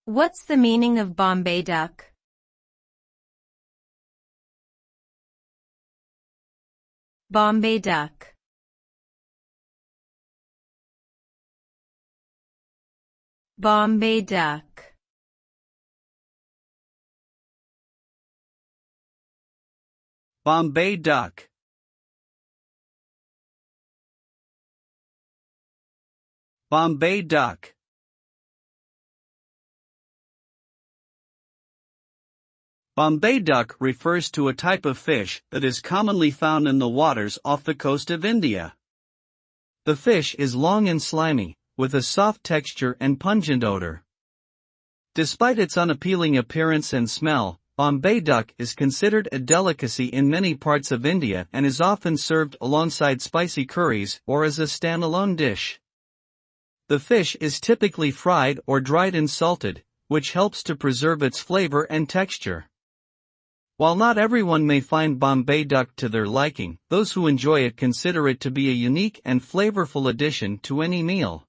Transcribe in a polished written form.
What's the meaning of Bombay duck? Bombay duck. Bombay duck. Bombay duck. Bombay duck. Bombay duck refers to a type of fish that is commonly found in the waters off the coast of India. The fish is long and slimy, with a soft texture and pungent odor. Despite its unappealing appearance and smell, Bombay duck is considered a delicacy in many parts of India and is often served alongside spicy curries or as a standalone dish. The fish is typically fried or dried and salted, which helps to preserve its flavor and texture. While not everyone may find Bombay duck to their liking, those who enjoy it consider it to be a unique and flavorful addition to any meal.